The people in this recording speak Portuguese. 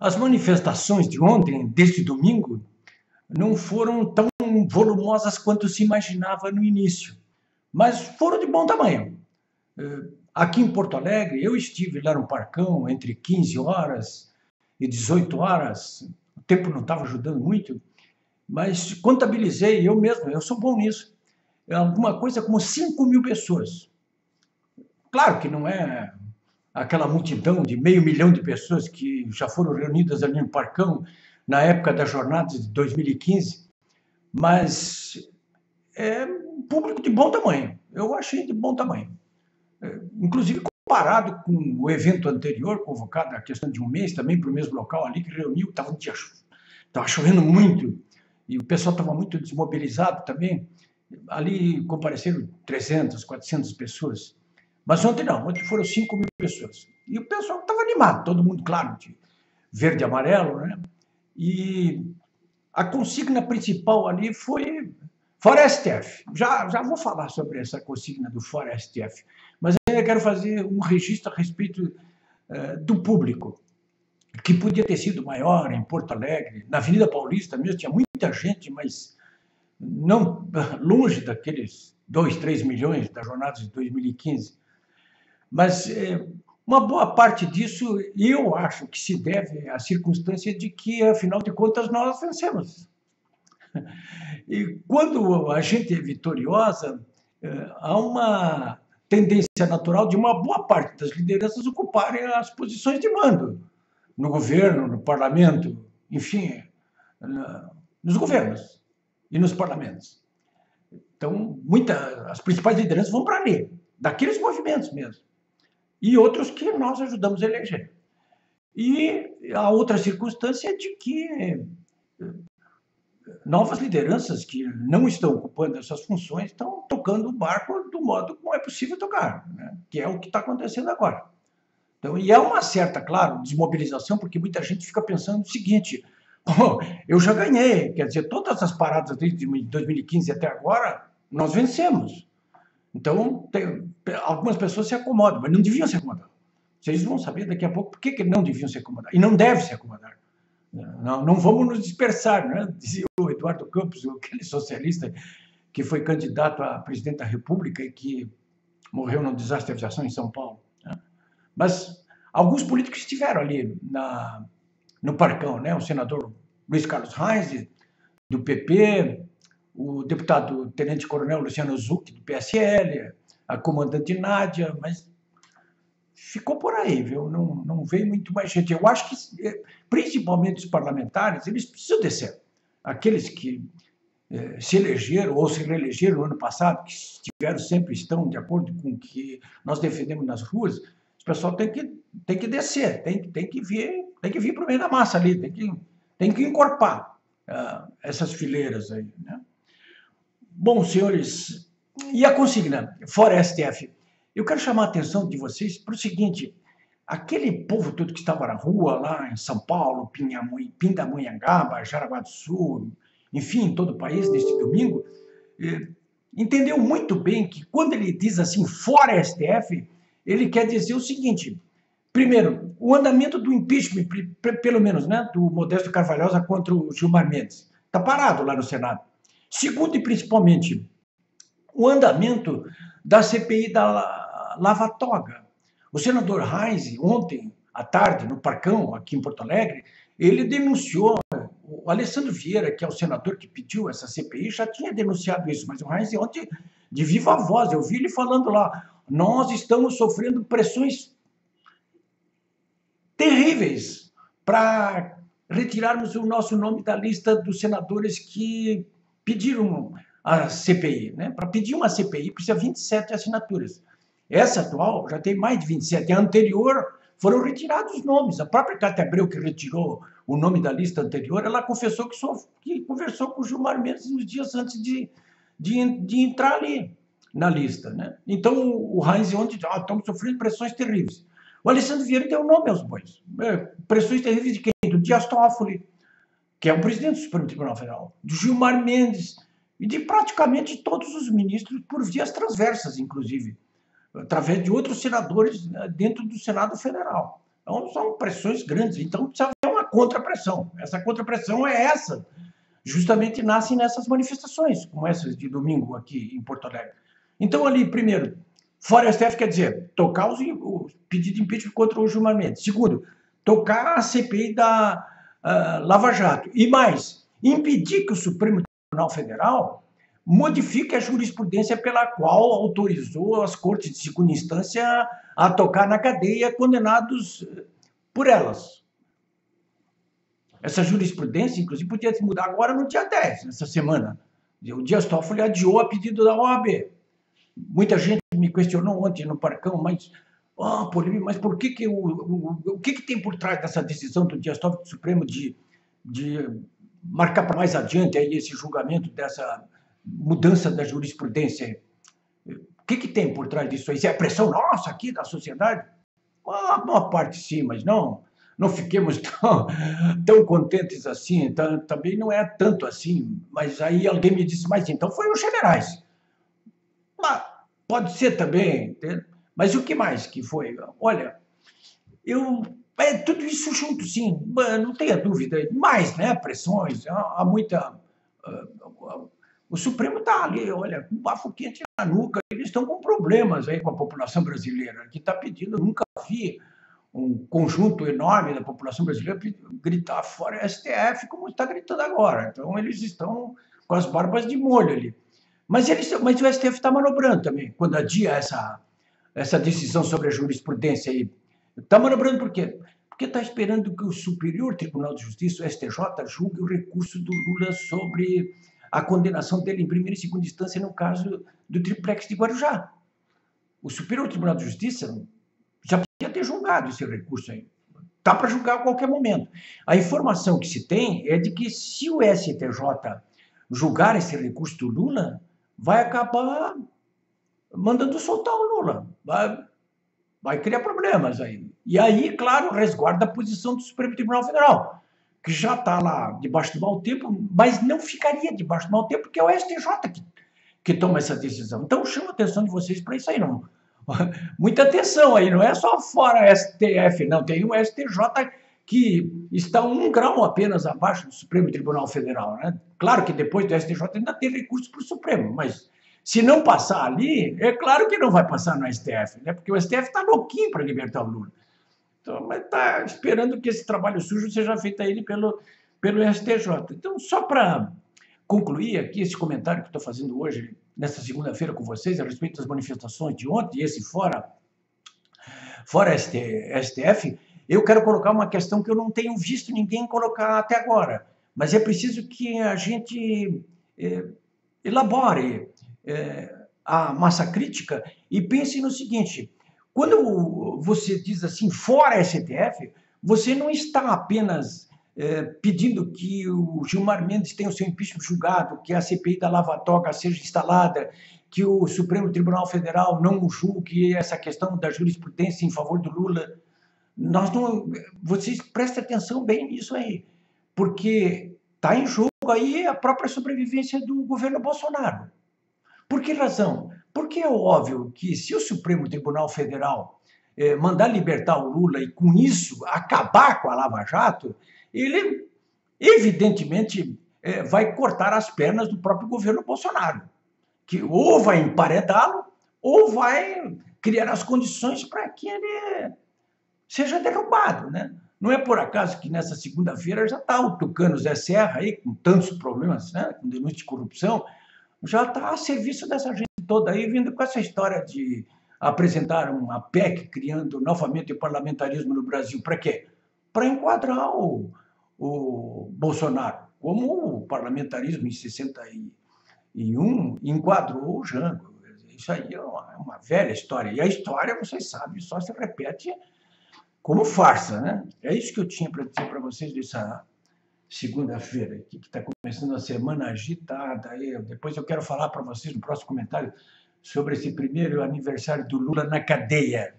As manifestações de ontem, deste domingo, não foram tão volumosas quanto se imaginava no início, mas foram de bom tamanho. Aqui em Porto Alegre, eu estive lá no Parcão entre 15 horas e 18 horas, o tempo não estava ajudando muito, mas contabilizei, eu sou bom nisso, alguma coisa como 5.000 pessoas. Claro que não é aquela multidão de 500.000 de pessoas que já foram reunidas ali no Parcão na época das jornadas de 2015, mas é um público de bom tamanho. Eu achei de bom tamanho. Inclusive comparado com o evento anterior, convocado a questão de um mês, também para o mesmo local ali, que reuniu, estava chovendo muito, e o pessoal estava muito desmobilizado também. Ali compareceram 300, 400 pessoas. Mas ontem não, ontem foram 5.000 pessoas. E o pessoal estava animado, todo mundo, claro, de verde e amarelo, né? E a consigna principal ali foi Fora STF. Já vou falar sobre essa consigna do Fora STF, mas ainda quero fazer um registro a respeito do público, que podia ter sido maior em Porto Alegre, na Avenida Paulista mesmo, tinha muita gente, mas não longe daqueles 2, 3 milhões das jornadas de 2015. Mas uma boa parte disso, eu acho que se deve à circunstância de que, afinal de contas, nós vencemos. E quando a gente é vitoriosa, há uma tendência natural de uma boa parte das lideranças ocuparem as posições de mando no governo, no parlamento, enfim, nos governos e nos parlamentos. Então, as principais lideranças vão para ali, daqueles movimentos mesmo. E outros que nós ajudamos a eleger. E a outra circunstância é de que novas lideranças que não estão ocupando essas funções estão tocando o barco do modo como é possível tocar, né? Que é o que está acontecendo agora. Então, e há uma certa, claro, desmobilização, porque muita gente fica pensando o seguinte: eu já ganhei, quer dizer, todas as paradas desde 2015 até agora, nós vencemos. Então, algumas pessoas se acomodam, mas não deviam se acomodar. Vocês vão saber daqui a pouco por que não deviam se acomodar. E não devem se acomodar. Não vamos nos dispersar, né? Dizia o Eduardo Campos, aquele socialista que foi candidato a presidente da República e que morreu num desastre de aviação em São Paulo. Né? Mas alguns políticos estiveram ali no Parcão, né? O senador Luiz Carlos Reis, do PP, o deputado tenente-coronel Luciano Zucchi, do PSL, a comandante Nádia, mas ficou por aí, viu? Não veio muito mais gente. Eu acho que, principalmente os parlamentares, eles precisam descer. Aqueles que se elegeram ou se reelegeram no ano passado, que estão de acordo com o que nós defendemos nas ruas, o pessoal tem que descer, tem que vir para o meio da massa ali, tem que encorpar essas fileiras aí, né? Bom, senhores, e a consigna Fora STF? Eu quero chamar a atenção de vocês para o seguinte: aquele povo todo que estava na rua, lá em São Paulo, Pindamonhangaba, Jaraguá do Sul, enfim, em todo o país, neste domingo, entendeu muito bem que quando ele diz assim, Fora STF, ele quer dizer o seguinte: primeiro, o andamento do impeachment, pelo menos, né, do Modesto Carvalhosa contra o Gilmar Mendes, está parado lá no Senado. Segundo e principalmente, o andamento da CPI da Lava Toga. O senador Reis, ontem à tarde, no Parcão, aqui em Porto Alegre, ele denunciou, o Alessandro Vieira, que é o senador que pediu essa CPI, já tinha denunciado isso, mas o Reis ontem, de viva voz, eu vi ele falando lá, nós estamos sofrendo pressões terríveis para retirarmos o nosso nome da lista dos senadores que pediram a CPI, né? Para pedir uma CPI precisa 27 assinaturas. Essa atual já tem mais de 27. A anterior foram retirados os nomes. A própria Cátia Abreu, que retirou o nome da lista anterior, ela confessou que conversou com o Gilmar Mendes nos dias antes de entrar ali na lista, né? Então, o Reis ontem disse, estamos sofrendo pressões terríveis. O Alessandro Vieira deu nome aos bois. Pressões terríveis de quem? Do Dias Toffoli, que é o presidente do Supremo Tribunal Federal, do Gilmar Mendes e de praticamente todos os ministros, por vias transversas, inclusive, através de outros senadores dentro do Senado Federal. Então, são pressões grandes. Então, precisa haver uma contrapressão. Essa contrapressão é essa, justamente nasce nessas manifestações, como essas de domingo aqui em Porto Alegre. Então, ali, primeiro, fora STF quer dizer, tocar o pedido de impeachment contra o Gilmar Mendes. Segundo, tocar a CPI da Lava Jato. E mais, impedir que o Supremo Tribunal Federal modifique a jurisprudência pela qual autorizou as cortes de segunda instância a tocar na cadeia condenados por elas. Essa jurisprudência, inclusive, podia se mudar agora no dia 10, nessa semana. O Dias Toffoli adiou a pedido da OAB. Muita gente me questionou ontem no Parcão, mas por que o que tem por trás dessa decisão do Dias Toffoli do Supremo de marcar para mais adiante aí esse julgamento dessa mudança da jurisprudência? O que tem por trás disso aí? Se é a pressão nossa aqui da sociedade? Uma parte sim, mas não fiquemos tão contentes assim. Também não é tanto assim. Mas aí alguém me disse, mas então foi os generais. Pode ser também, entende? Mas o que mais que foi? Olha, tudo isso junto, sim, não tenha dúvida. Mais, né? Pressões, há muita... O Supremo está ali, olha, com bafo quente na nuca. Eles estão com problemas aí com a população brasileira, que está pedindo, nunca vi um conjunto enorme da população brasileira gritar fora STF, como está gritando agora. Então, eles estão com as barbas de molho ali. Mas o STF está manobrando também, quando adia essa decisão sobre a jurisprudência aí. Está manobrando por quê? Porque está esperando que o Superior Tribunal de Justiça, o STJ, julgue o recurso do Lula sobre a condenação dele em primeira e segunda instância no caso do triplex de Guarujá. O Superior Tribunal de Justiça já podia ter julgado esse recurso aí. Está para julgar a qualquer momento. A informação que se tem é de que se o STJ julgar esse recurso do Lula, vai acabar mandando soltar o Lula. Vai criar problemas aí. E aí, claro, resguarda a posição do Supremo Tribunal Federal, que já está lá debaixo do mau tempo, mas não ficaria debaixo do mau tempo, porque é o STJ que toma essa decisão. Então, chamo a atenção de vocês para isso aí, não. Muita atenção aí, não é só fora STF, não. Tem o STJ que está 1 grau apenas abaixo do Supremo Tribunal Federal, né? Claro que depois do STJ ainda tem recurso para o Supremo, mas se não passar ali, é claro que não vai passar no STF, né? Porque o STF está louquinho para libertar o Lula. Então, mas está esperando que esse trabalho sujo seja feito a ele pelo STJ. Então, só para concluir aqui esse comentário que estou fazendo hoje, nessa segunda-feira com vocês, a respeito das manifestações de ontem, esse fora STF, eu quero colocar uma questão que eu não tenho visto ninguém colocar até agora, mas é preciso que a gente elabore a massa crítica e pense no seguinte: quando você diz assim, fora STF, você não está apenas pedindo que o Gilmar Mendes tenha o seu impeachment julgado, que a CPI da Lava Toga seja instalada, que o Supremo Tribunal Federal não julgue essa questão da jurisprudência em favor do Lula. Vocês prestem atenção bem nisso aí, porque está em jogo aí a própria sobrevivência do governo Bolsonaro. Por que razão? Porque é óbvio que se o Supremo Tribunal Federal mandar libertar o Lula e, com isso, acabar com a Lava Jato, ele, evidentemente, vai cortar as pernas do próprio governo Bolsonaro, que ou vai emparedá-lo ou vai criar as condições para que ele seja derrubado, né? Não é por acaso que nessa segunda-feira já está o Tucano Zé Serra aí, com tantos problemas, né, com denúncia de corrupção, já está a serviço dessa gente toda aí, vindo com essa história de apresentar uma PEC criando novamente o parlamentarismo no Brasil. Para quê? Para enquadrar o Bolsonaro, como o parlamentarismo em 61 enquadrou o Jango. Isso aí é uma velha história. E a história, vocês sabem, só se repete como farsa, né? É isso que eu tinha para dizer para vocês dessa segunda-feira, que está começando a semana agitada. Depois eu quero falar para vocês no próximo comentário sobre esse primeiro aniversário do Lula na cadeia.